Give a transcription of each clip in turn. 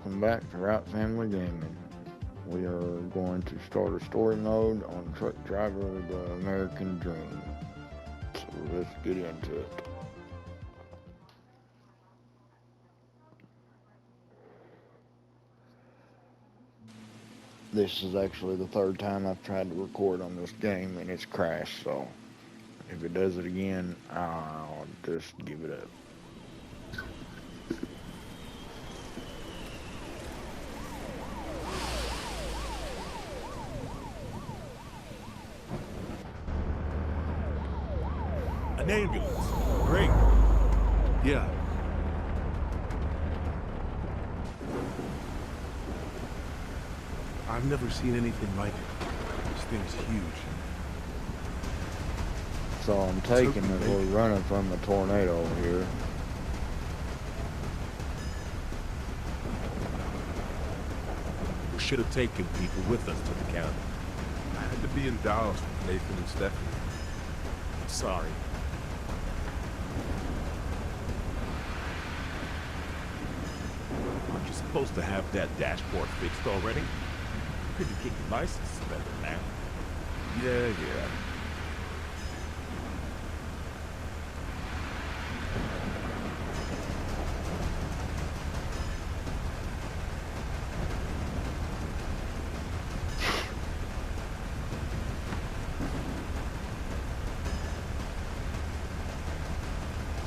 welcome back to Route Family Gaming. We are going to start a story mode on Truck Driver the American Dream. So let's get into it. This is actually the third time I've tried to record on this game and it's crashed, so if it does it again, I'll just give it up. An ambulance. Great. Yeah. I've never seen anything like it. This thing's huge. So I'm taking that we're running from a tornado here. We should have taken people with us to the county. I had to be in Dallas with Nathan and Stephanie. Sorry. Aren't you supposed to have that dashboard fixed already? Could you get your license suspended now? Yeah.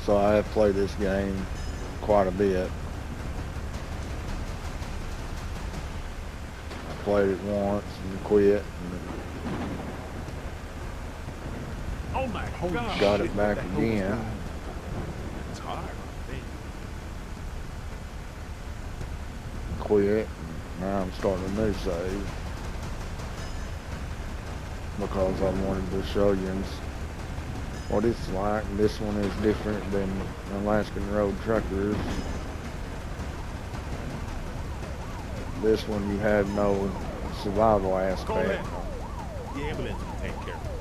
So I have played this game quite a bit. I played it once and quit and Oh my God! got it back What the hell was again. that? It's hard, I think. Quit, and now I'm starting a new save because I wanted to show you what it's like. This one is different than Alaskan Road Truckers. This one you have no survival Call aspect. in. The ambulance will take care of it.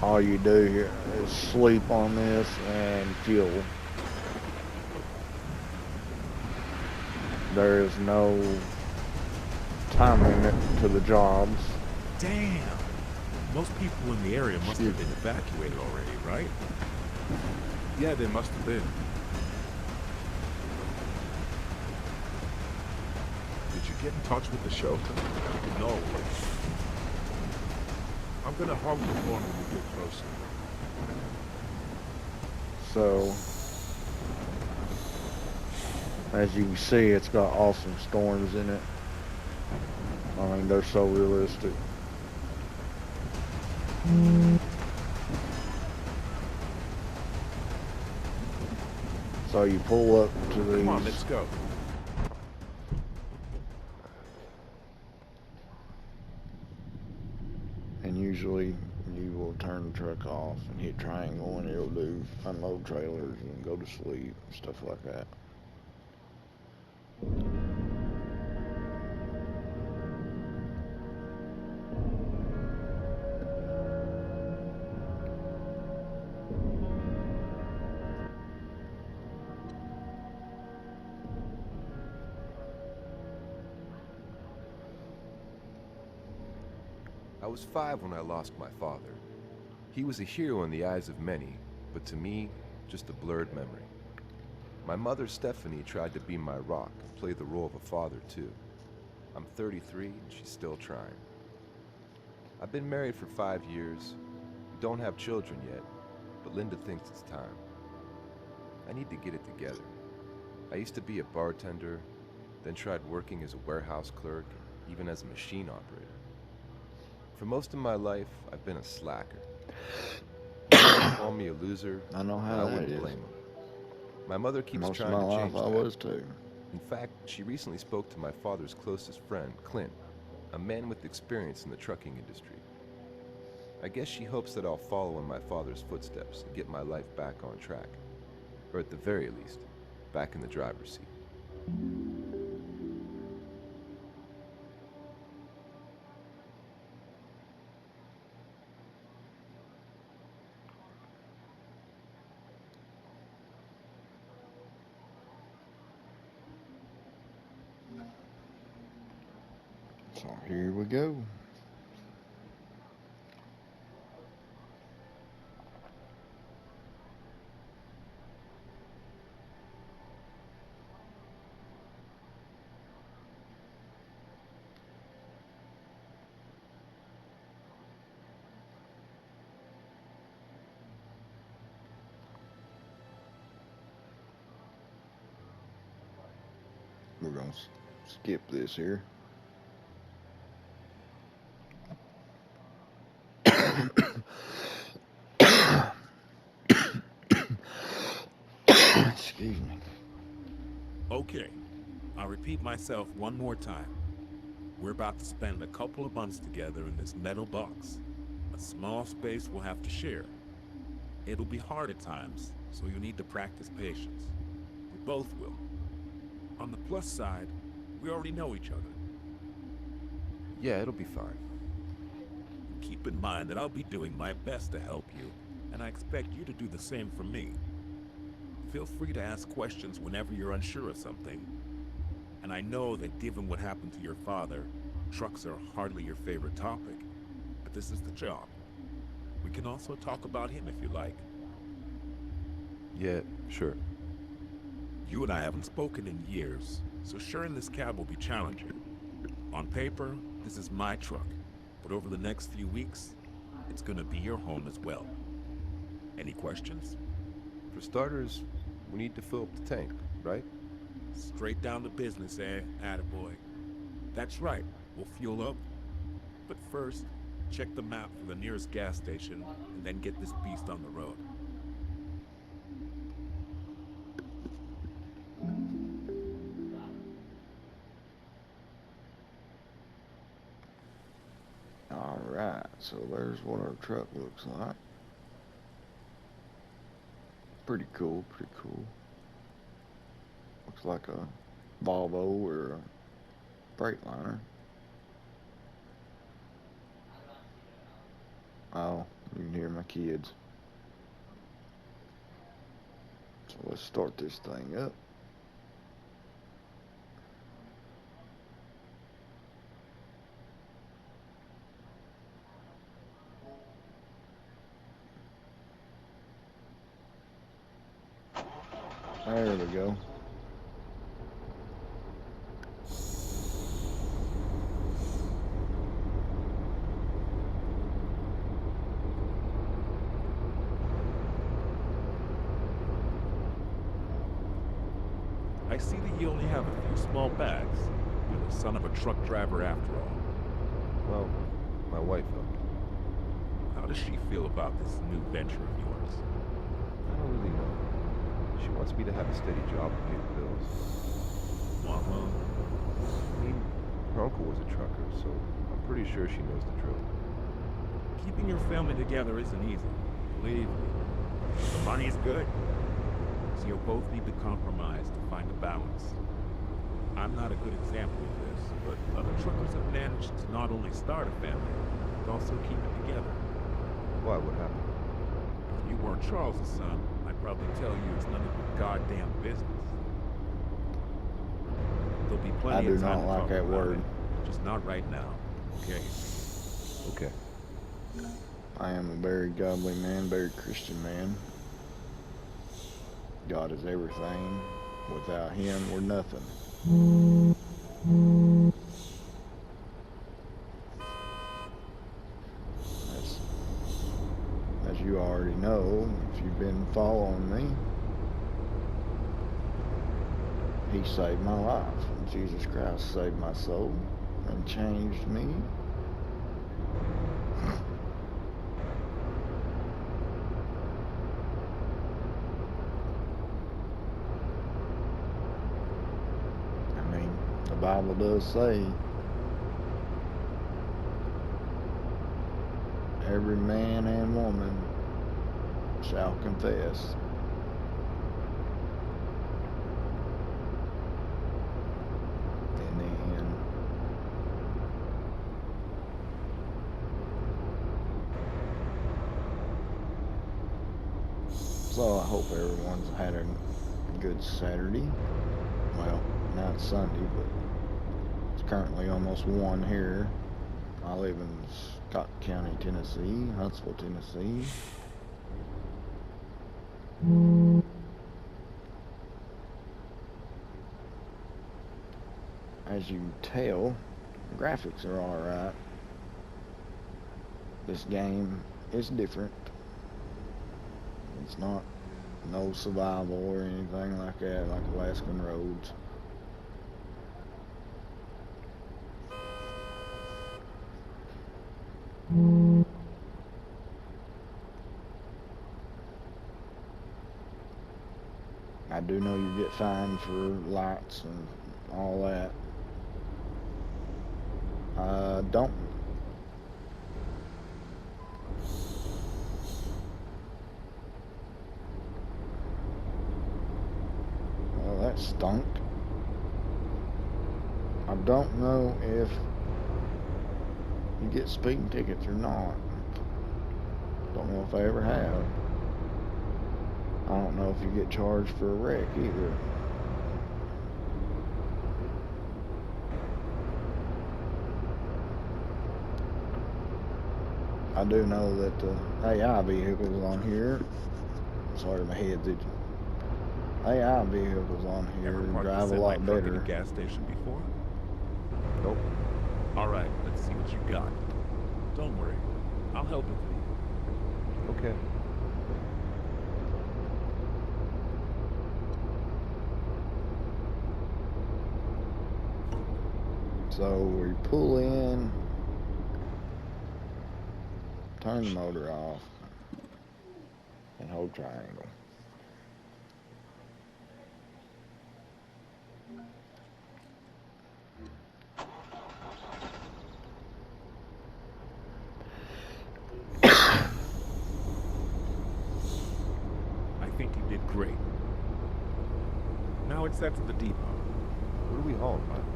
All you do here is sleep on this and fuel. There is no time limit to the jobs. Damn! Most people in the area must have been evacuated already, right? Yeah, they must have been. Did you get in touch with the shelter? No. I'm gonna hug the one when we get closer. So, as you can see, it's got awesome storms in it. I mean, they're so realistic. So you pull up to Come on, these, let's go. and usually you will turn the truck off and hit triangle, and it'll do unload trailers and go to sleep, stuff like that. I was 5 when I lost my father. He was a hero in the eyes of many, but to me, just a blurred memory. My mother, Stephanie, tried to be my rock, play the role of a father too. I'm 33 and she's still trying. I've been married for 5 years. We don't have children yet, but Linda thinks it's time. I need to get it together. I used to be a bartender, then tried working as a warehouse clerk, even as a machine operator. For most of my life, I've been a slacker. People call me a loser, I know and how I that wouldn't is. blame them. My mother keeps Most of trying my to life change I that. was too. In fact, she recently spoke to my father's closest friend, Clint, a man with experience in the trucking industry. I guess she hopes that I'll follow in my father's footsteps and get my life back on track. Or at the very least, back in the driver's seat. So here we go. We're gonna skip this here. Excuse me. Okay, I'll repeat myself one more time. We're about to spend a couple of months together in this metal box. A small space we'll have to share. It'll be hard at times, so you'll need to practice patience. We both will. On the plus side, we already know each other. Yeah, it'll be fine. Keep in mind that I'll be doing my best to help you, and I expect you to do the same for me. Feel free to ask questions whenever you're unsure of something. And I know that given what happened to your father, trucks are hardly your favorite topic, but this is the job. We can also talk about him if you like. Yeah, sure. You and I haven't spoken in years, so sharing this cab will be challenging. On paper, this is my truck, but over the next few weeks, it's gonna be your home as well. Any questions? For starters, we need to fill up the tank, right? Straight down to business, eh, attaboy? That's right, we'll fuel up. But first, check the map for the nearest gas station, and then get this beast on the road. Alright, so there's what our truck looks like. Pretty cool, pretty cool. Looks like a Volvo or a Freightliner. Oh, you can hear my kids. So let's start this thing up. There we go. I see that you only have a few small bags. You're the son of a truck driver after all. Well, my wife helped. How does she feel about this new venture of yours? I don't really know. She wants me to have a steady job to pay the bills. Well, I mean, her uncle was a trucker, so I'm pretty sure she knows the drill. keeping your family together isn't easy. Believe me. The money's good. So you'll both need to compromise to find a balance. I'm not a good example of this, but other truckers have managed to not only start a family, but also keep it together. Why? What happened? If you weren't Charles' son, I'd probably tell you it's none of your goddamn business. There'll be plenty I do of time not to like talk that about word. it, just not right now. Okay. Okay. I am a very godly man, very Christian man. God is everything. Without him, we're nothing. As you already know, if you've been following me, he saved my life. Jesus Christ saved my soul and changed me. I mean, the Bible does say every man and woman shall confess. In the end. So I hope everyone's had a good Saturday. Well, not Sunday, but it's currently almost 1 here. I live in Scott County, Tennessee, Huntsville, Tennessee. As you can tell, graphics are alright. This game is different. It's not no survival or anything like that, like Alaskan Roads. I do know you get fined for lights and all that. Don't. Well, that stunk. I don't know if you get speeding tickets or not. Don't know if I ever have. I don't know if you get charged for a wreck either. I do know that the AI vehicles on here, sorry my head's itching. AI vehicles on here Ever parked drive a semi lot truck at better. a gas station before? Nope. All right, let's see what you got. Don't worry, I'll help with you. Okay. So we pull in, turn the motor off, and hold triangle. I think you did great. Now it's set to the depot. What are we hauling, by the way?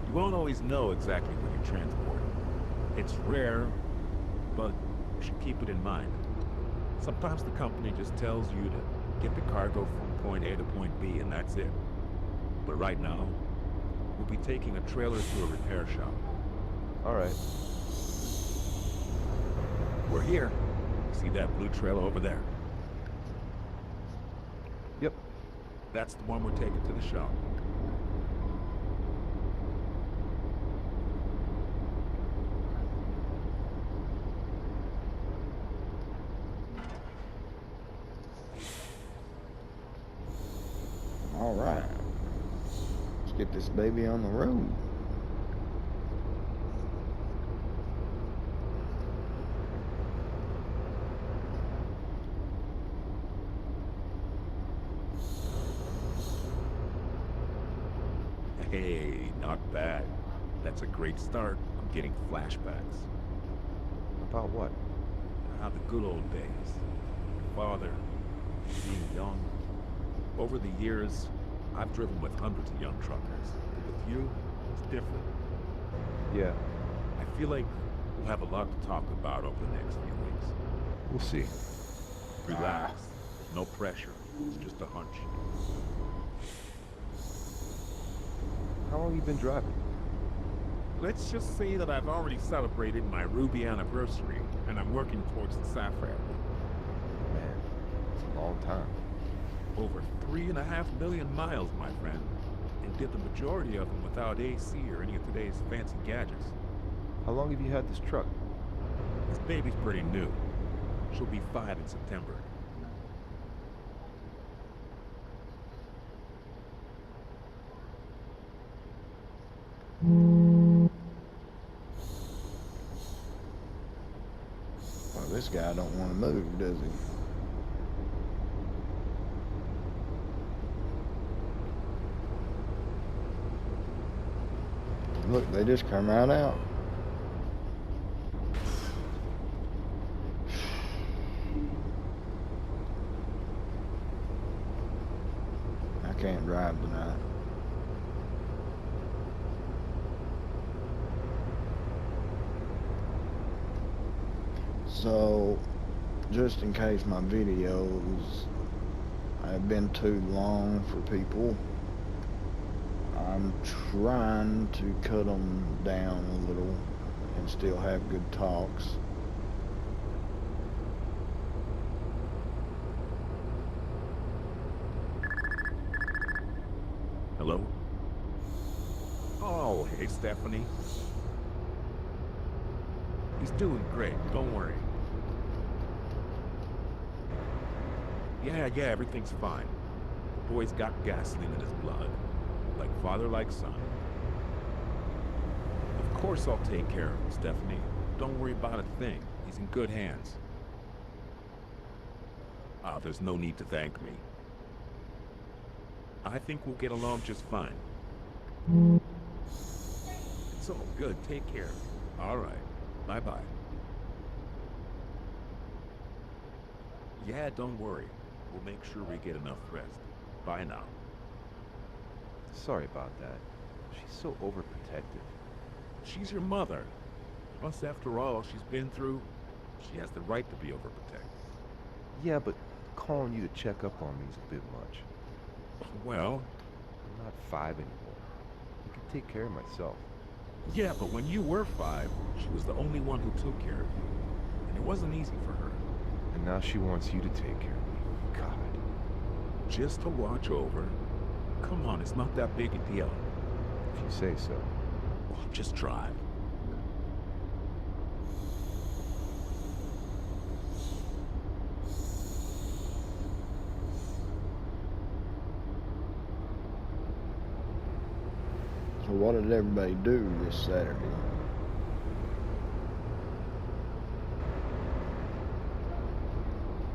You won't always know exactly what you're transporting. It's rare, but you should keep it in mind. Sometimes the company just tells you to get the cargo from point A to point B, and that's it. But right now, we'll be taking a trailer to a repair shop. All right. We're here. See that blue trailer over there? Yep. That's the one we're taking to the shop. All right, let's get this baby on the road. Hey, not bad. That's a great start. I'm getting flashbacks. About what? How the good old days. Your father, being young. Over the years, I've driven with hundreds of young truckers. But with you, it's different. Yeah, I feel like we'll have a lot to talk about over the next few weeks. we'll see. Relax. No pressure. It's just a hunch. How long you been driving? Let's just say that I've already celebrated my Ruby anniversary, and I'm working towards the Sapphire. Man, it's a long time. Over 3.5 million miles, my friend, and did the majority of them without AC or any of today's fancy gadgets. How long have you had this truck? This baby's pretty new. She'll be 5 in September. Well, this guy don't want to move, does he? Look, they just come right out. I can't drive tonight. So, just in case my videos have been too long for people, I I'm trying to cut them down a little and still have good talks. Hello? Oh, hey, Stephanie. He's doing great, don't worry. Yeah, everything's fine. The boy's got gasoline in his blood. Like father, like son. Of course I'll take care of him, Stephanie. Don't worry about a thing. He's in good hands. Ah, there's no need to thank me. I think we'll get along just fine. It's all good. Take care. All right. Bye-bye. Yeah, don't worry. We'll make sure we get enough rest. Bye now. Sorry about that. She's so overprotective. She's your mother. Plus, after all she's been through, she has the right to be overprotected. Yeah, but calling you to check up on me is a bit much. Well, I'm not 5 anymore. I can take care of myself. yeah, but when you were 5, she was the only one who took care of you. And it wasn't easy for her. And now she wants you to take care of me. God. Just to watch over. Come on, it's not that big a deal. If you say so. Well, just try. So what did everybody do this Saturday?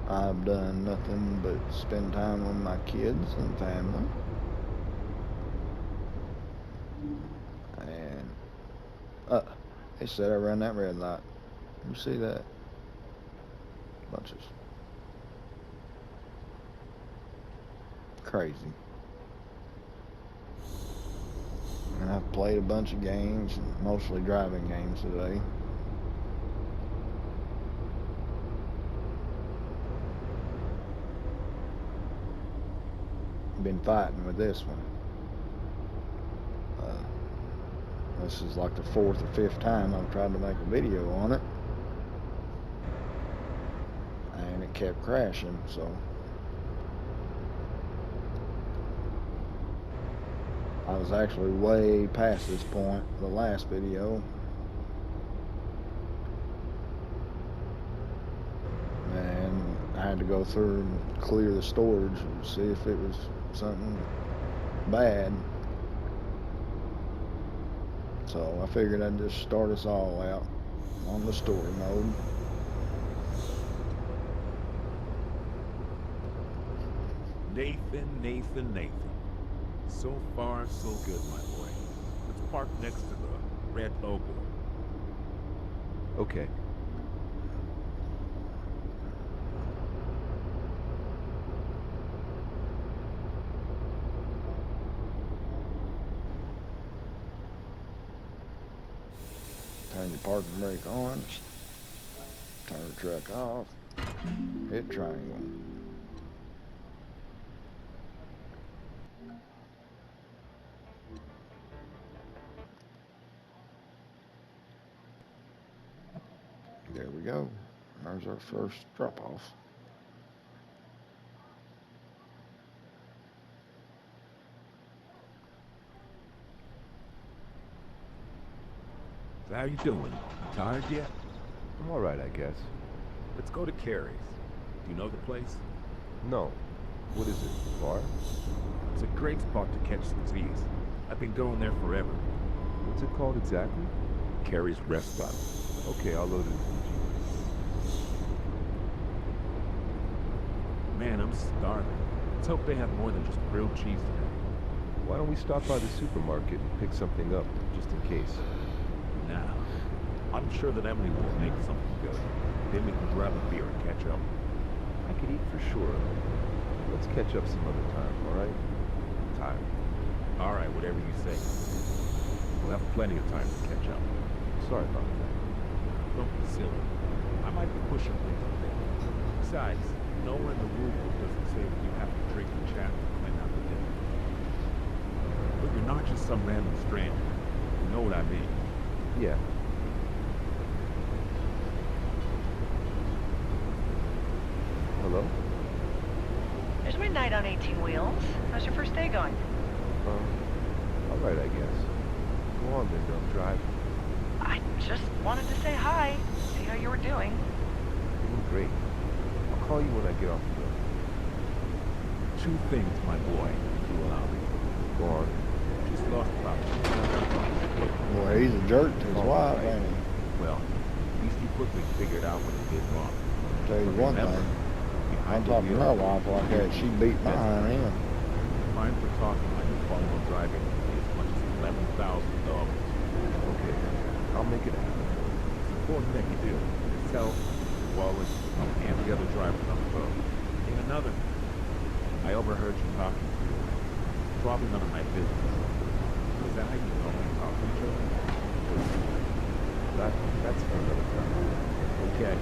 I've done nothing but spend time with my kids and family. And they said I ran that red light. You see that? Bunches. Crazy. And I've played a bunch of games, mostly driving games today. Been fighting with this one. This is like the 4th or 5th time I've tried to make a video on it, and it kept crashing. So I was actually way past this point the last video, and I had to go through and clear the storage and see if it was something bad. So I figured I'd just start us all out on the story mode. Nathan. So far, so good, my boy. Let's park next to the red logo. Okay. Turn your parking brake on. Turn the truck off. Hit triangle. There we go. There's our first drop off. So how you doing? Tired yet? I'm alright, I guess. Let's go to Carrie's. Do you know the place? No. What is it? Bar? It's a great spot to catch some Z's. I've been going there forever. What's it called exactly? Carrie's Restaurant. Okay, I'll load it in. Man, I'm starving. Let's hope they have more than just grilled cheese today. Why don't we stop by the supermarket and pick something up, just in case? Now, I'm sure that Emily will make something good. Then we can grab a beer and catch up. I could eat for sure. Let's catch up some other time, alright? I'm tired. All right, whatever you say. We'll have plenty of time to catch up. Sorry about that. Don't be silly. I might be pushing things a bit. Besides, nowhere in the rule book does it say that you have to drink and chat to clean out the dinner. But you're not just some random stranger. You know what I mean? Yeah. Hello? There's midnight on 18 Wheels. How's your first day going? Alright, I guess. Go on, Linda, I'm driving. I just wanted to say hi, see how you were doing. Doing great. I'll call you when I get off the road. Two things, my boy, if you allow me. Go on. Just lost about Boy, he's a jerk to his Oh, wife, right. ain't he? Well, at least he quickly figured out what he did wrong. Tell you one Remember, thing. I'm behind the talking to wheel, my wife like that. She beat behind him. fine for talking like a while driving can be as much as $11,000. Okay. I'll make it happen. It's important that you do. Yourself, Wallace, and the other drivers on the road. And another. I overheard you talking to you. Probably none of my business. Is that how you normally talk to each other? That's for another time. Okay.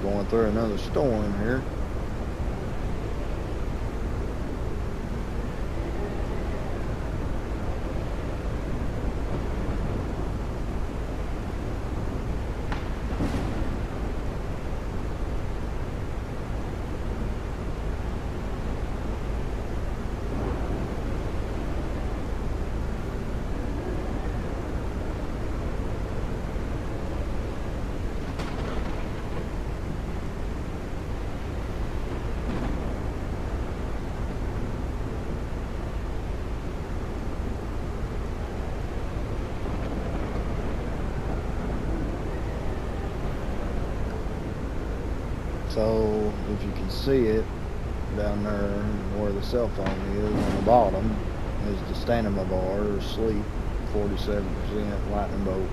Going through another storm here. So if you can see it down there where the cell phone is on the bottom is the stamina bar or sleep 47% lightning bolt.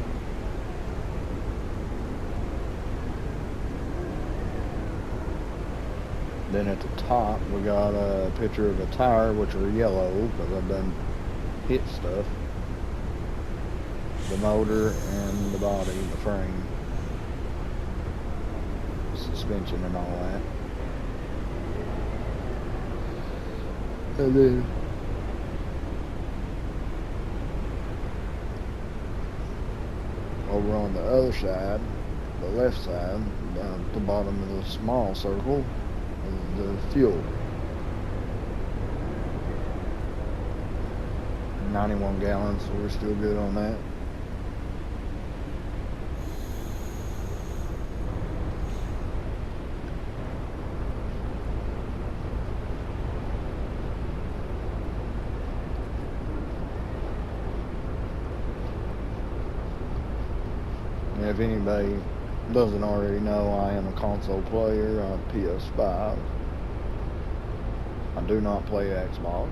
Then at the top we got a picture of a tire which are yellow because I've done hit stuff. The motor and the body, the frame. Suspension and all that. And then over on the other side, the left side, down at the bottom of the small circle, is the fuel. 91 gallons, so we're still good on that. And if anybody doesn't already know, I am a console player on PS5. I do not play Xbox.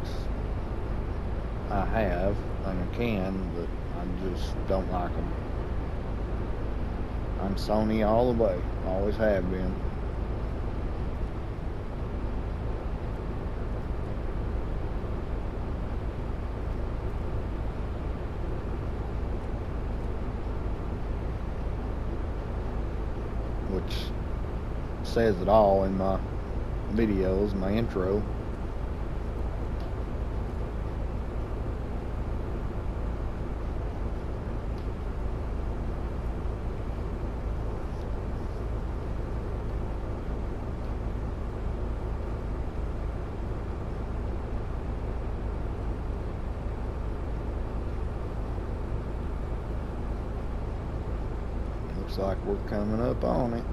I have, and I can, but I just don't like them. I'm Sony all the way, always have been. Which says it all in my videos, my intro. Looks like we're coming up on it.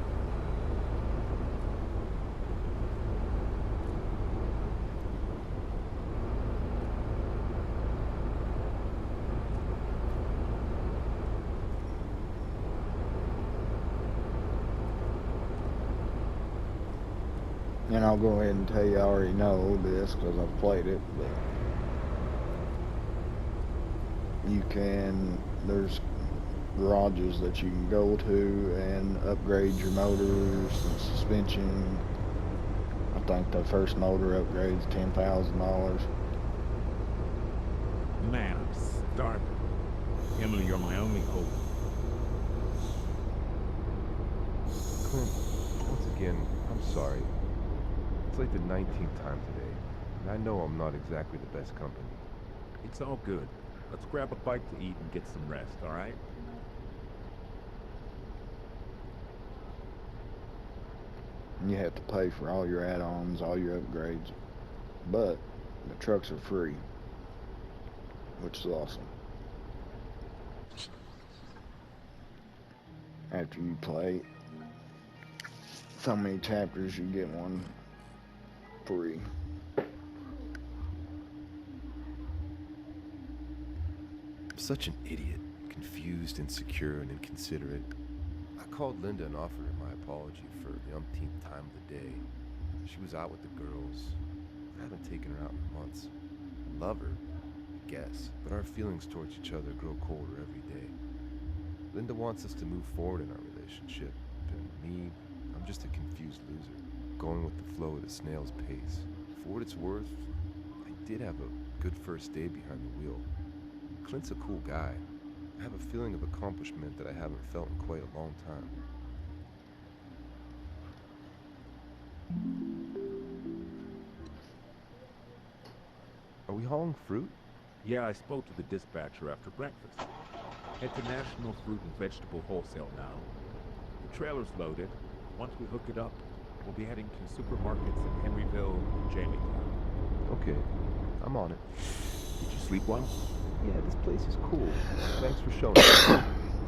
And I'll go ahead and tell you I already know this because I've played it, but you can, there's garages that you can go to and upgrade your motors and suspension. I think the first motor upgrade's $10,000. Man, I'm starving. Emily, you're my only hope. Clint, once again, I'm sorry. It's like the 19th time today, and I know I'm not exactly the best company. It's all good. Let's grab a bite to eat and get some rest, all right? You have to pay for all your add-ons, all your upgrades, but the trucks are free, which is awesome. After you play so many chapters, you get one free. I'm such an idiot, confused, insecure, and inconsiderate. I called Linda and offered her my apology for the umpteenth time of the day. She was out with the girls. I haven't taken her out in months. I love her, I guess, but our feelings towards each other grow colder every day. Linda wants us to move forward in our relationship, and me, I'm just a confused loser, going with the flow at a snail's pace. For what it's worth, I did have a good first day behind the wheel. Clint's a cool guy. I have a feeling of accomplishment that I haven't felt in quite a long time. Are we hauling fruit? Yeah, I spoke to the dispatcher after breakfast. Head to National Fruit and Vegetable Wholesale now. The trailer's loaded. Once we hook it up, we'll be heading to supermarkets in Henryville and Jamaietown. Okay, I'm on it. Did you sleep well? Yeah, this place is cool. Thanks for showing me.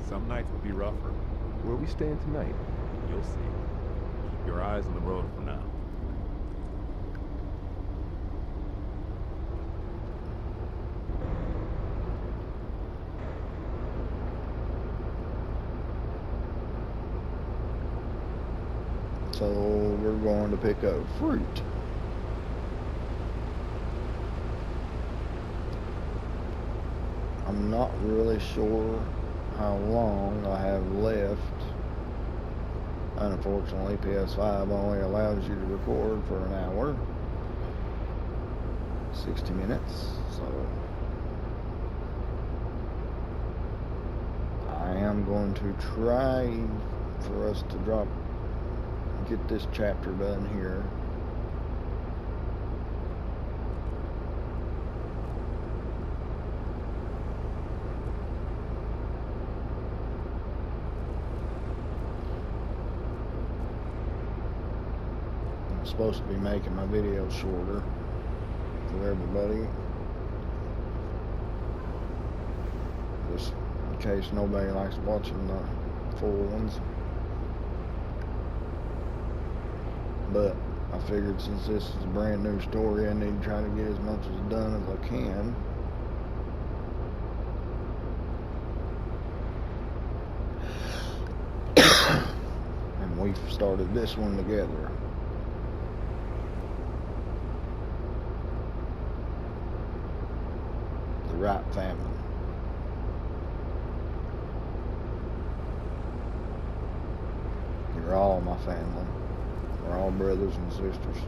Some nights will be rougher. Where are we staying tonight? You'll see. Keep your eyes on the road for now. So we're going to pick up fruit. I'm not really sure how long I have left. Unfortunately, PS5 only allows you to record for an hour, 60 minutes, so I am going to try for us to get this chapter done here. I'm supposed to be making my videos shorter for everybody, just in case nobody likes watching the full ones. But I figured since this is a brand new story, I need to try to get as much as done as I can. And we've started this one together. The Wright family. You're all my family. We're all brothers and sisters.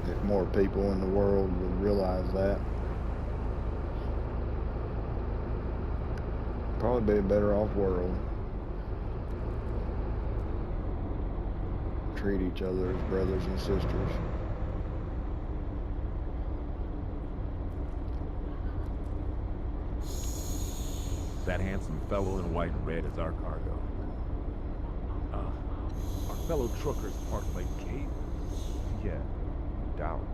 If more people in the world would realize that, probably be a better off world. Treat each other as brothers and sisters. That handsome fellow in white and red is our cargo. Our fellow truckers Park Lake Cape. Yeah, down.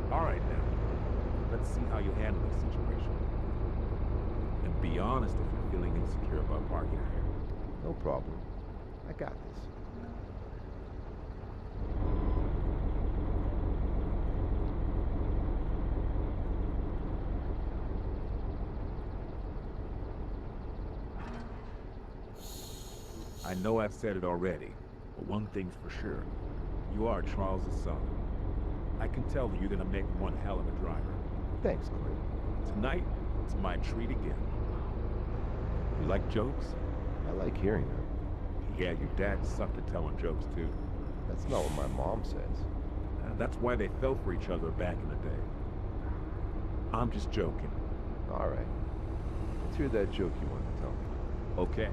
All right now, let's see how you handle this situation. And be honest if you're feeling insecure about parking here. No problem. I got this. I know I've said it already, but one thing's for sure. You are Charles's son. I can tell that you're gonna make one hell of a driver. Thanks, Clint. Tonight, it's my treat again. You like jokes? I like hearing them. Yeah, your dad sucked at telling jokes too. That's not what my mom says. That's why they fell for each other back in the day. I'm just joking. All right. Let's hear that joke you wanted to tell me. Okay.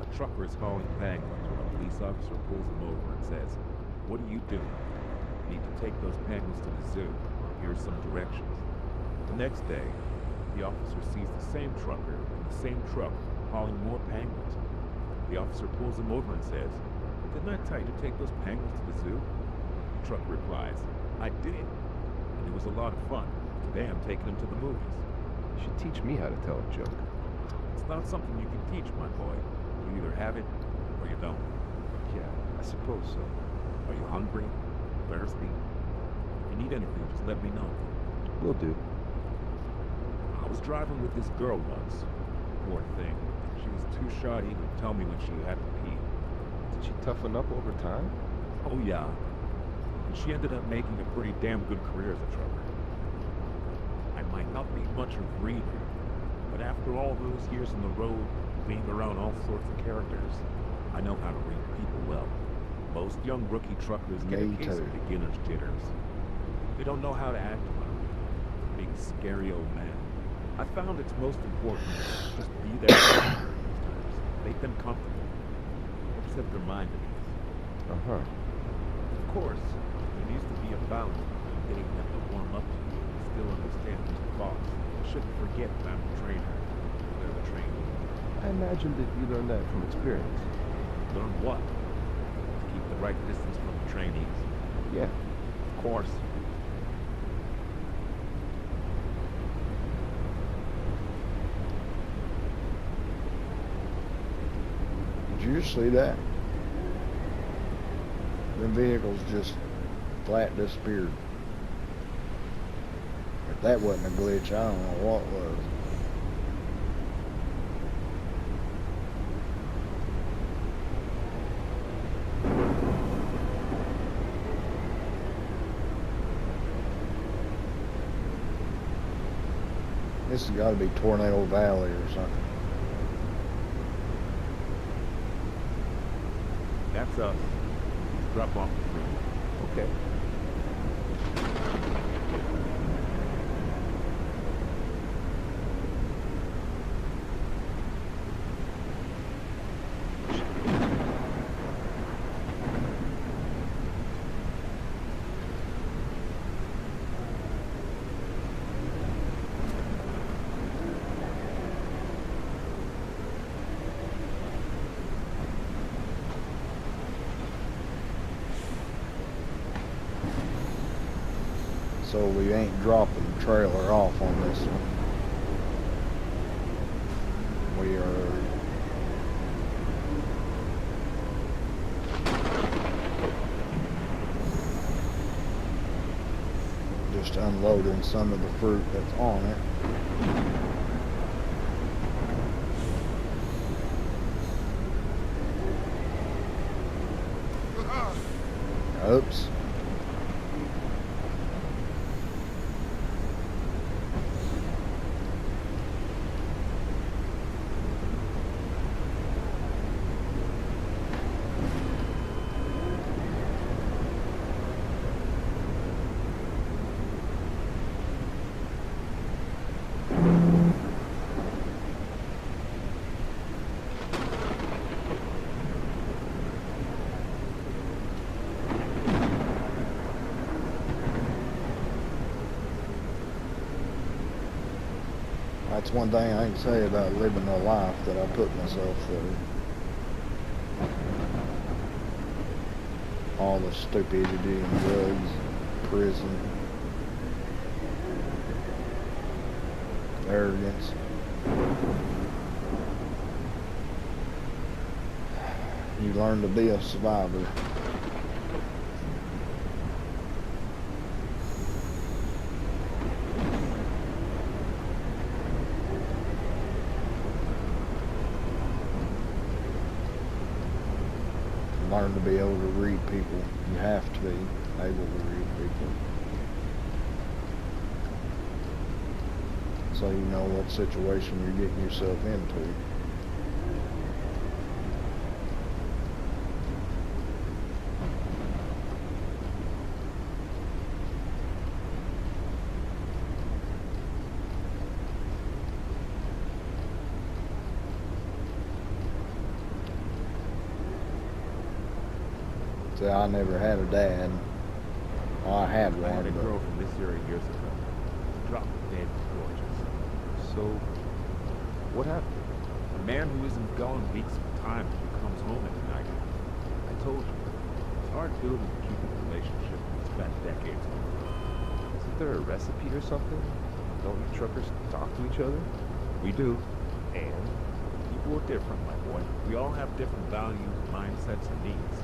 A trucker is hauling penguins when a police officer pulls him over and says, "What are you doing?" "Need to take those penguins to the zoo. Here's some directions." The next day, the officer sees the same trucker in the same truck hauling more penguins. The officer pulls him over and says, "Didn't I tell you to take those penguins to the zoo?" The trucker replies, "I did, and it was a lot of fun. Today I'm taking them to the movies." You should teach me how to tell a joke. It's not something you can teach, my boy. You either have it or you don't. Yeah, I suppose so. Are you hungry? Thirsty? If you need anything, just let me know. Will do. I was driving with this girl once. Poor thing. She was too shy to even tell me when she had to pee. Did she toughen up over time? Oh yeah. And she ended up making a pretty damn good career as a trucker. I might not be much of a reader, but after all those years on the road, being around all sorts of characters, I know how to read people well. Most young rookie truckers get a Me case too. of beginner's jitters. They don't know how to act around a big scary old man. I found it's most important to just be there for them. Make them comfortable. Helps set their mind at ease. Uh-huh. Of course, there needs to be a balance between getting them to warm up to you and still understand who's the boss. You shouldn't forget that I'm the trainer. They're the trainee. I imagine that you learned that from experience. Learn what? To keep the right distance from the trainees. Yeah. Of course. Did you see that? Them vehicles just flat disappeared. If that wasn't a glitch, I don't know what was. This has got to be Tornado Valley or something. That's us. Drop off the fruit. Okay. So we ain't dropping the trailer off on this one. We are just unloading some of the fruit that's on it. Oops. That's one thing I can say about living the life that I put myself through. All the stupidity and drugs, prison, arrogance. You learn to be a survivor. learn to be able to read people. You have to be able to read people. So you know what situation you're getting yourself into. See, I never had a dad. Well, I had I had a one, girl from this area years ago. Drop dead gorgeous. So, what happened? A man who isn't gone weeks at a time when he comes home at night. I told you, it's hard building and keeping a relationship when you spend decades on it. Isn't there a recipe or something? Don't you truckers talk to each other? We do. And? People are different, my boy. We all have different values, mindsets, and needs.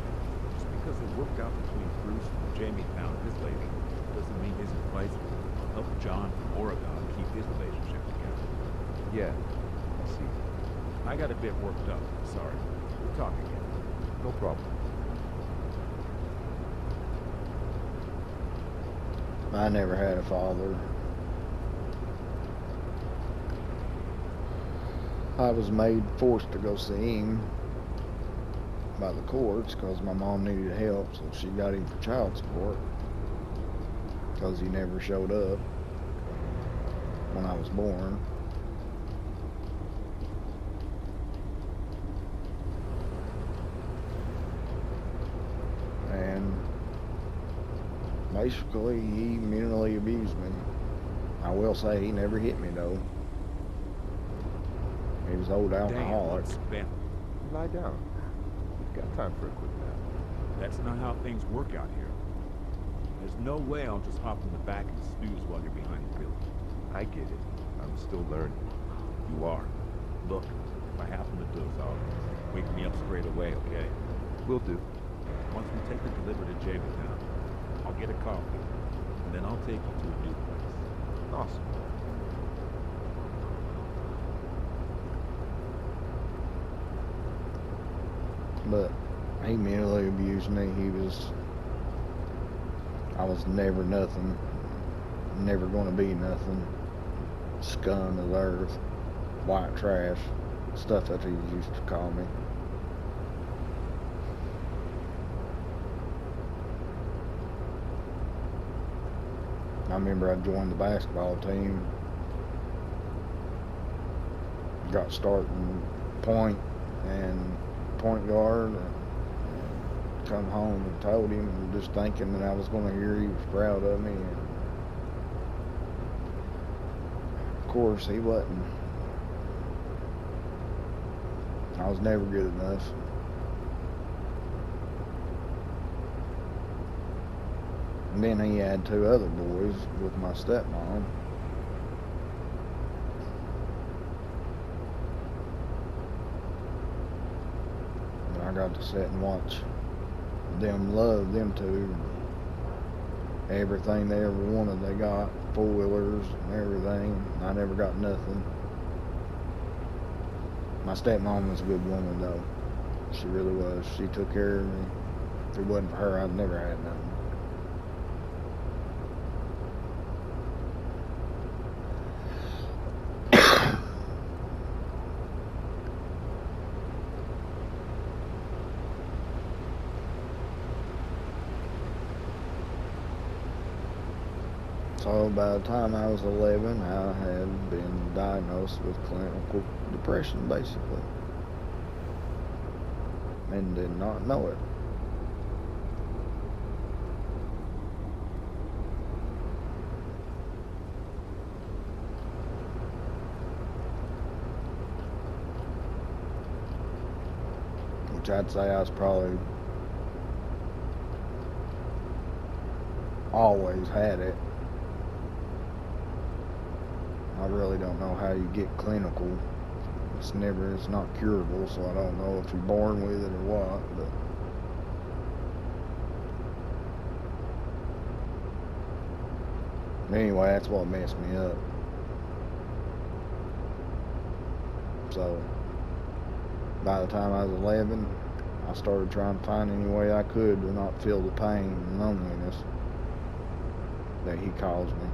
Just because it worked out between Bruce and Jamie found his lady doesn't mean his advice will help John from Oregon keep his relationship together. Yeah, I see. I got a bit worked up. Sorry. We'll talk again. No problem. I never had a father. I was forced to go see him by the courts because my mom needed help, so she got him for child support because he never showed up when I was born. And basically he mentally abused me. I will say he never hit me though. He was old alcoholic. Damn, spent. Lie down. We've got time for a quick nap. That's not how things work out here. There's no way I'll just hop in the back and snooze while you're behind the wheel. I get it. I'm still learning. You are. Look, if I happen to doze off, wake me up straight away, okay? Will do. Once we take the delivery to Jamestown, I'll get a coffee, and then I'll take you to a new place. Awesome. But he mentally abused me. I was never nothing. Never gonna be nothing. Scum of the earth. White trash. Stuff that he used to call me. I remember I joined the basketball team. Got starting point and point guard. Come home and told him, and just thinking that I was going to hear he was proud of me. And of course, he wasn't. I was never good enough. And then he had two other boys with my stepmom. And I got to sit and watch them love them two. Everything they ever wanted, they got. Four-wheelers and everything. I never got nothing. My stepmom was a good woman, though. She really was. She took care of me. If it wasn't for her, I'd never had nothing. So by the time I was 11, I had been diagnosed with clinical depression, basically. And did not know it. Which I'd say I was probably always had it. I really don't know how you get clinical. It's not curable, so I don't know if you're born with it or what, but anyway, that's what messed me up. So by the time I was 11, I started trying to find any way I could to not feel the pain and loneliness that he caused me.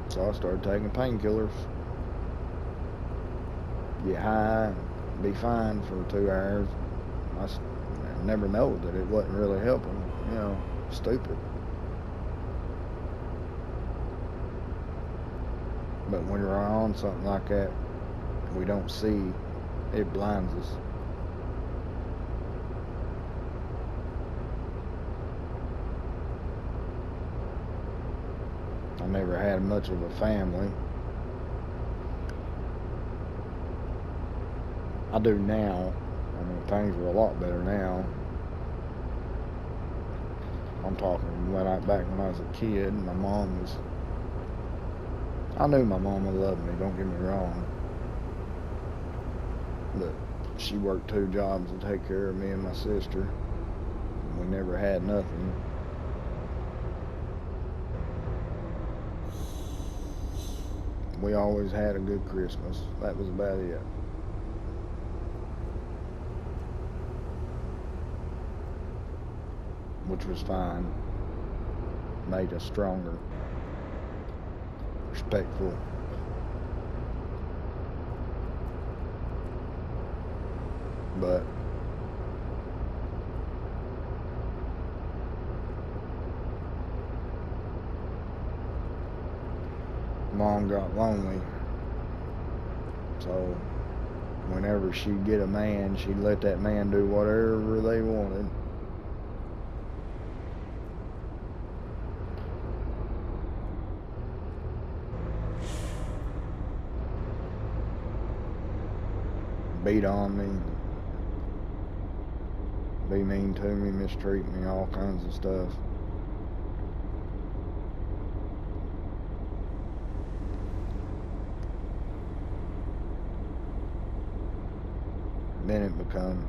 So I started taking painkillers. Get high, be fine for 2 hours. I never know that it wasn't really helping. You know, stupid. But when you're on something like that, we don't see, it blinds us. I never had much of a family. I do now. I mean, things are a lot better now. I'm talking back when I was a kid. My mom was... I knew my mama loved me, don't get me wrong. But she worked 2 jobs to take care of me and my sister. We never had nothing. We always had a good Christmas. That was about it. Which was fine. Made us stronger. Respectful. But Mom got lonely, so whenever she'd get a man, she'd let that man do whatever they wanted. Beat on me, be mean to me, mistreat me, all kinds of stuff. Then it become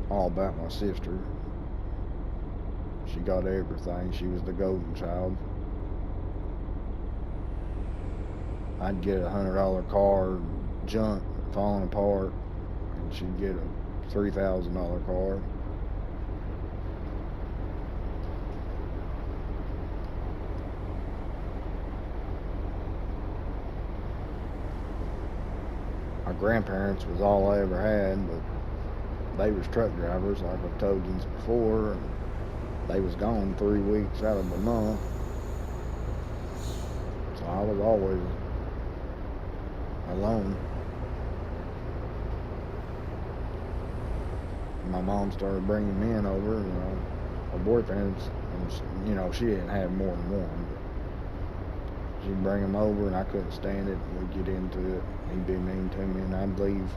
all about my sister. She got everything. She was the golden child. I'd get a $100 car, junk, falling apart, and she'd get a $3,000 car. My grandparents was all I ever had, but they was truck drivers, like I've told you before, and they was gone 3 weeks out of the month. So I was always alone. My mom started bringing men over, you know, her boyfriends, and you know, she didn't have more than one, but she'd bring them over, and I couldn't stand it, and we'd get into it. He'd be mean to me, and I'd leave.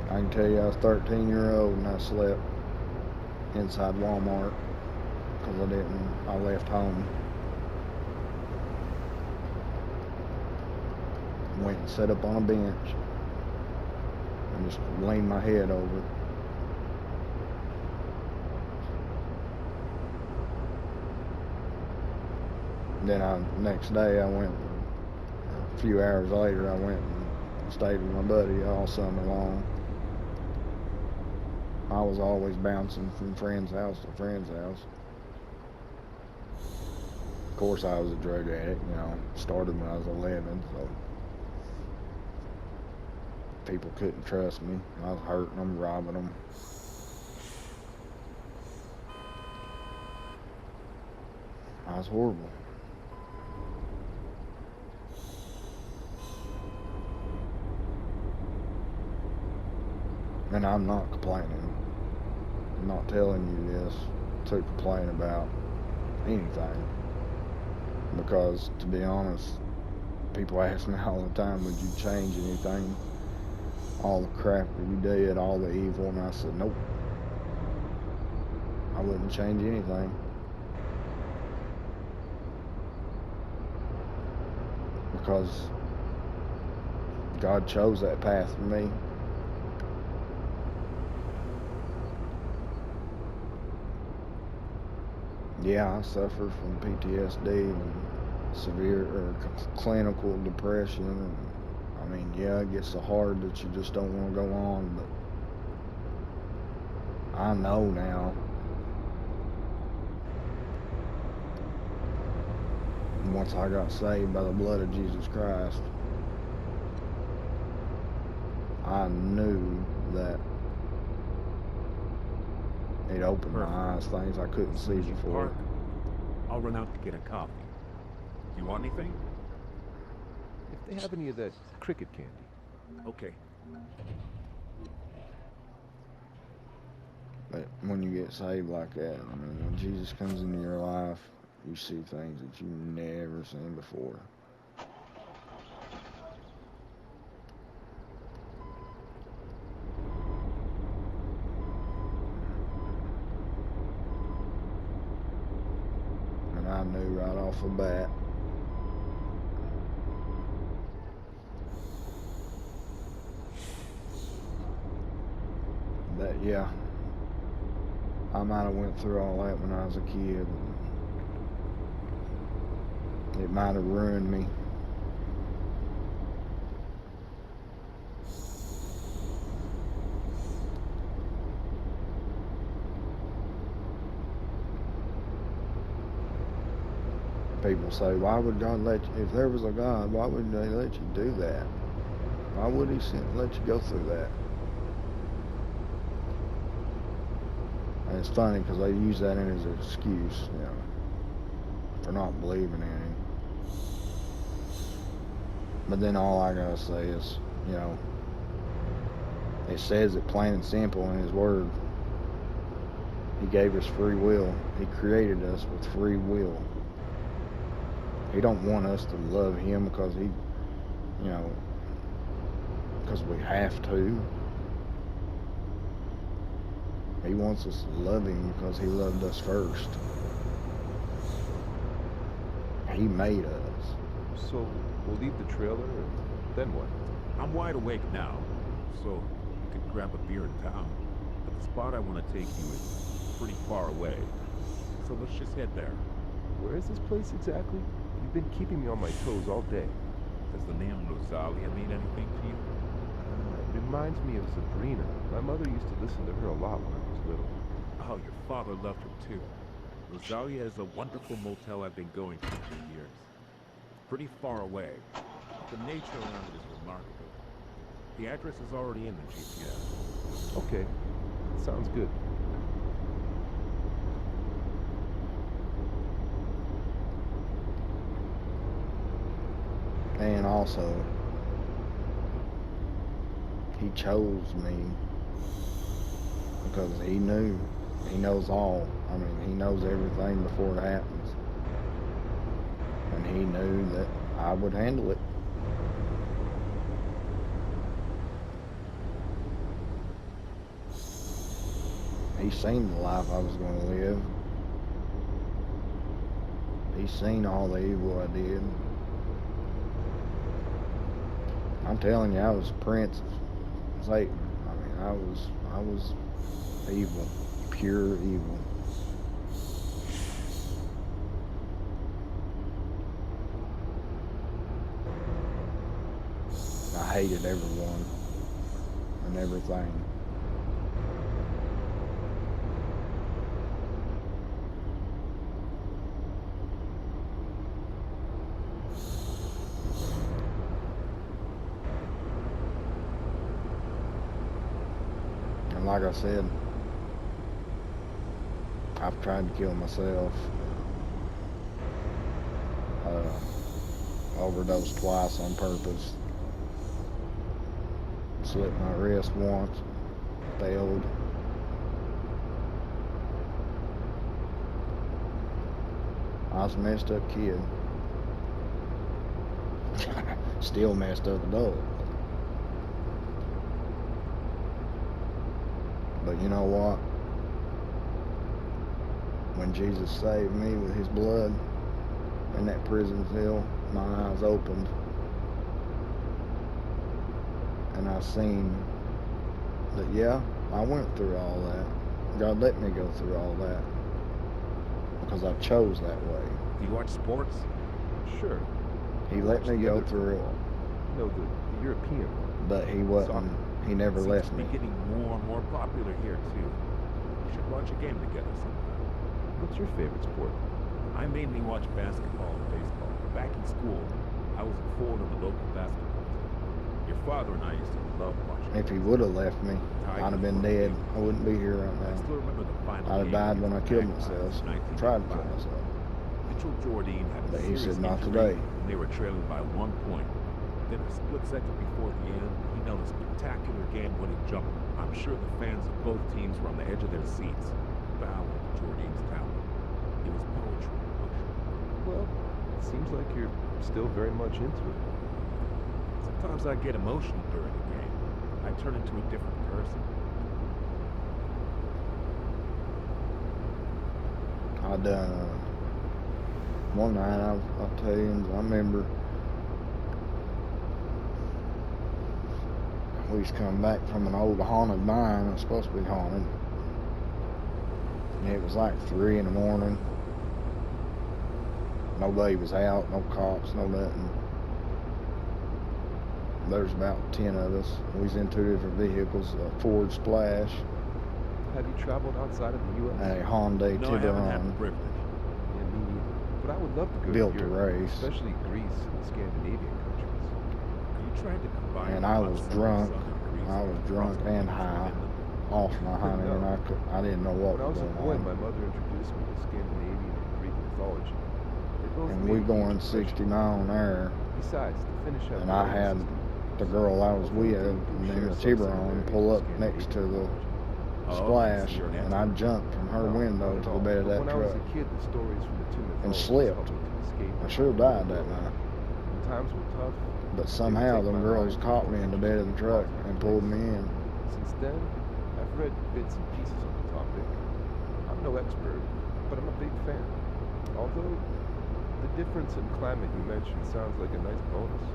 I can tell you I was 13-year-old, and I slept inside Walmart, because I left home. Went and sat up on a bench and just leaned my head over. Then next day I went, a few hours later, I went and stayed with my buddy all summer long. I was always bouncing from friend's house to friend's house. Of course I was a drug addict, you know, started when I was 11, so people couldn't trust me. I was hurting them, robbing them. I was horrible. And I'm not complaining. I'm not telling you this to complain about anything. Because, to be honest, people ask me all the time, would you change anything? All the crap that you did, all the evil, and I said, nope. I wouldn't change anything. Because God chose that path for me. Yeah, I suffer from PTSD and severe or clinical depression. And I mean, yeah, it gets so hard that you just don't want to go on. But I know now. Once I got saved by the blood of Jesus Christ, I knew that it opened my eyes, things I couldn't see before. Park, I'll run out to get a coffee. You want anything? If they have any of that cricket candy. Okay. But when you get saved like that, I mean, when Jesus comes into your life, you see things that you've never seen before. And I knew right off the bat that, yeah, I might have went through all that when I was a kid. It might have ruined me. People say, why would God let you, if there was a God, why would they let you do that? Why would he let you go through that? And it's funny because they use that in as an excuse, you know, for not believing in him. But then all I gotta say is, you know, it says it plain and simple in his word. He gave us free will. He created us with free will. He don't want us to love him because he, you know, because we have to. He wants us to love him because he loved us first. He made us. So we'll leave the trailer, and then what? I'm wide awake now, so you could grab a beer in town. But the spot I want to take you is pretty far away. So let's just head there. Where is this place exactly? You've been keeping me on my toes all day. Does the name Rosalia mean anything to you? It reminds me of Sabrina. My mother used to listen to her a lot when I was little. Oh, your father loved her too. Rosalia is a wonderful motel I've been going to for years. Pretty far away. The nature around it is remarkable. The address is already in the GPS. Okay, sounds good. And also, he chose me because he knew. He knows all. I mean, he knows everything before it happens. And he knew that I would handle it. He seen the life I was going to live. He seen all the evil I did. I'm telling you, I was a prince of Satan. I mean, I was evil, pure evil. I hated everyone and everything. And like I said, I've tried to kill myself. Overdosed twice on purpose. Slit my wrist once. Failed. I was a messed up kid. Still messed up adult. But you know what? When Jesus saved me with his blood in that prison cell, my eyes opened. And I seen that, yeah, I went through all that. God let me go through all that. because I chose that way. Do you watch sports? Sure. He let me The go other through it, football. No, the European one. but he wasn't. He never Seems left to be me. getting more and more popular here too. We should watch a game together sometime. What's your favorite sport? I mainly watch basketball and baseball. Back in school, I was a forward on the local basketball team. Your father and I used to love watching. If he would have left me, I'd have been dead. I wouldn't be here right I now. still remember the final I'd have game died when I against killed the myself. Magpies in Tried to kill 1985. myself. Mitchell Jordine had a But he serious said, "Not injury, today." and they were trailing by 1 point. Then a split second before the end, he nailed a spectacular game-winning jumper. I'm sure the fans of both teams were on the edge of their seats, bowing to Jordine's talent. It was poetry in motion. Well, it seems like you're still very much into it. Sometimes I get emotional during a game. I turn into a different person. I done one night. I'll tell you. I remember we used to come back from an old haunted mine. It was supposed to be haunted, and it was like 3 in the morning. Nobody was out. No cops. No nothing. There's about 10 of us. We was in 2 different vehicles. A Ford Splash Have you traveled outside of the U.S.? and a Hyundai No, I haven't had the Tiburon. privilege. Yeah, me neither. But I would love to go Built to to Europe, race. especially Greece and the Scandinavian countries. Are you trying to combine And I hot was summer drunk. sun and Greece I was with drunk frosty and beaches high. within them? Off my honey, and I didn't know what When I was a was boy, going my on. mother introduced me to Scandinavian and Greek mythology. They both And made we a huge going impression. 60 mile an hour, Besides, to finish up and the I rail had system, the girl I was although with, they do and share then the some Tiburon similarities pull with up next to the Scandinavian Oh, splash, so you're an and I expert. jumped from her No, window not at to the all. bed of But that when I was truck a kid, the stories from the two and mythologies slipped. helped me to escape. I from should have the died real that world. night, When times were tough, but they would somehow take them my girls mind to caught more me in the bed of the interesting truck positive and pulled me places. in. Since then, I've read bits and pieces on the topic. I'm no expert, but I'm a big fan. Although, the difference in climate you mentioned sounds like a nice bonus.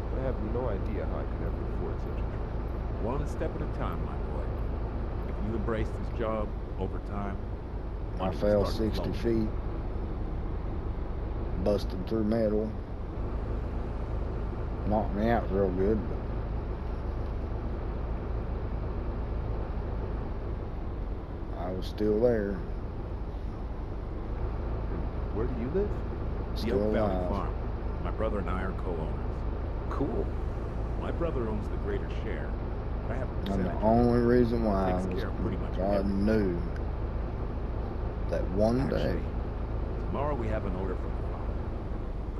But I have no idea how I could ever afford such a trip. One step at a time, my boy. If you embrace this job over time, I money will fell start 60 flowing. feet, busted through metal, knocked me out real good, but I was still there, And where do you live? The still Oak Valley alive. Farm. My brother and I are co-owners. Cool. My brother owns the greater share, but I have a And percentage. the only reason why Takes was care of pretty much God everything. knew that one day Actually, tomorrow we have an order from the farm.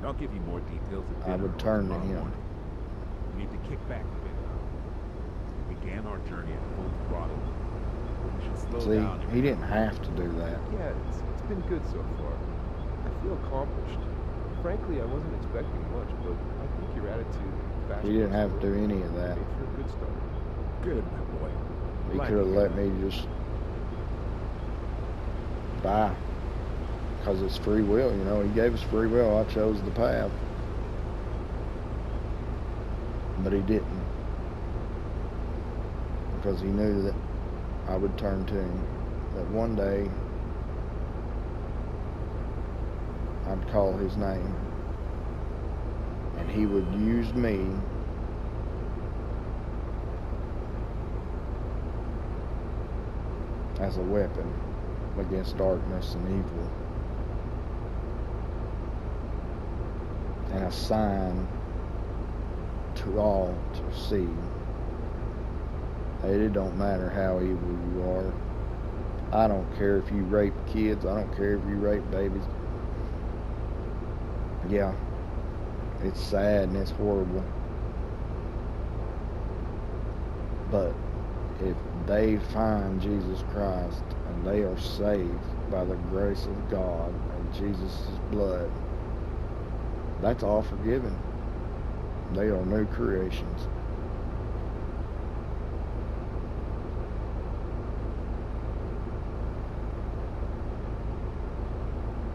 But I'll give you more details at I dinner would or turn to tomorrow him. morning. We need to kick back a bit. We began our journey at full throttle. We should slow See, down. he didn't have to do that. Yeah, it's been good so far. I feel accomplished. Frankly, I wasn't expecting much, but I think your attitude and fast He didn't have to pace do any of that. made for a good start. Good, my boy. He Glad could have to hear let that. me just die. Because it's free will, you know. He gave us free will. I chose the path. But he didn't. Because he knew that I would turn to him. That one day I'd call his name. And he would use me as a weapon against darkness and evil, and a sign to all to see that it don't matter how evil you are. I don't care if you rape kids. I don't care if you rape babies. Yeah, it's sad and it's horrible, but if they find Jesus Christ and they are saved by the grace of God and Jesus' blood, that's all forgiven. They are new creations.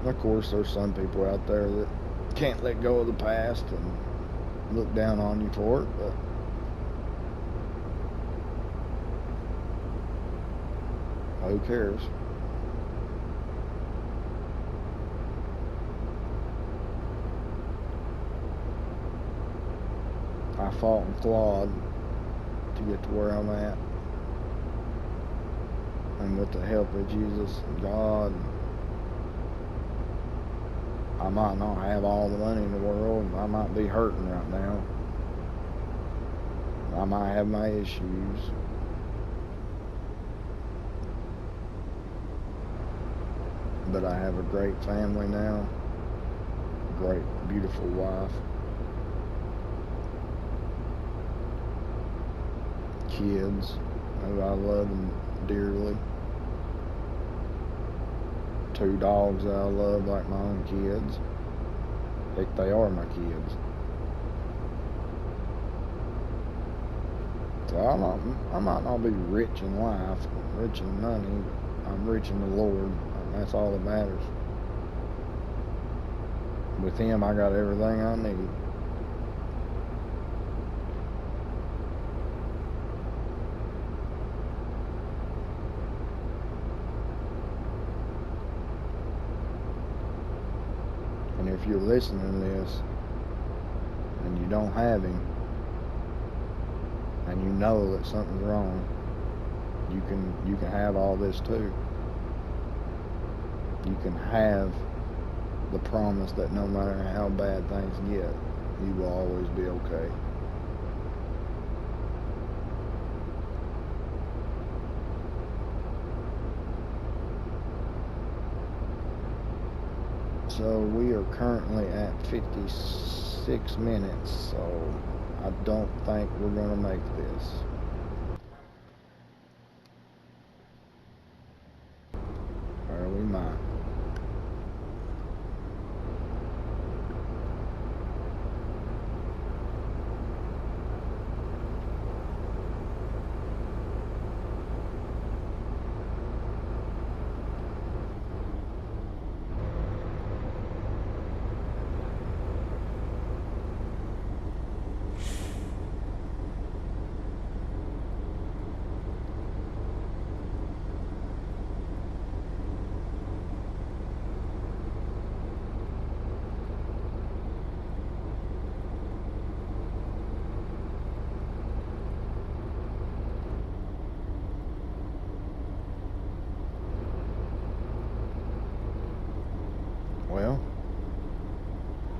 Of course, there's some people out there that can't let go of the past and look down on you for it, but who cares? I fought and clawed to get to where I'm at. And with the help of Jesus and God, I might not have all the money in the world. I might be hurting right now. I might have my issues. But I have a great family now. A great, beautiful wife. Kids who I love dearly. 2 dogs that I love like my own kids. Heck, they are my kids. So I might not be rich in life, rich in money, but I'm rich in the Lord, and that's all that matters. With Him, I got everything I need. And if you're listening to this and you don't have Him, and you know that something's wrong, you can have all this too. You can have the promise that no matter how bad things get, you will always be okay. So we are currently at 56 minutes, so I don't think we're going to make this. Or we might. Well,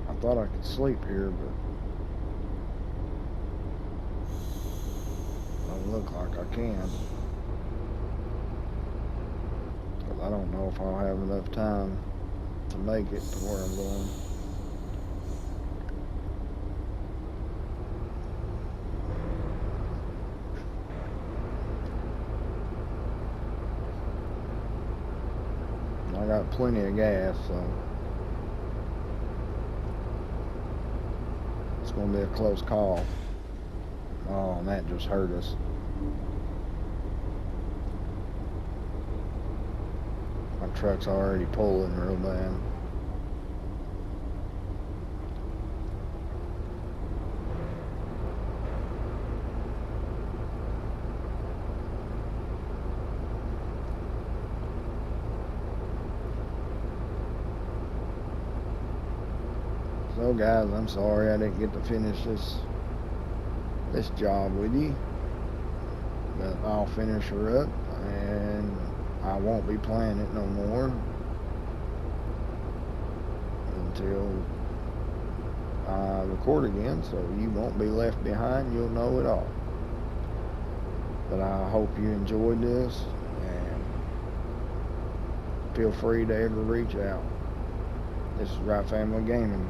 I thought I could sleep here, but doesn't look like I can. Because I don't know if I'll have enough time to make it to where I'm going. I got plenty of gas, so it's going to be a close call. Oh, and that just hurt us. My truck's already pulling real bad. So guys, I'm sorry I didn't get to finish this job with you, but I'll finish her up and I won't be playing it no more until I record again, so you won't be left behind. You'll know it all. But I hope you enjoyed this, and feel free to ever reach out. This is Right Family Gaming.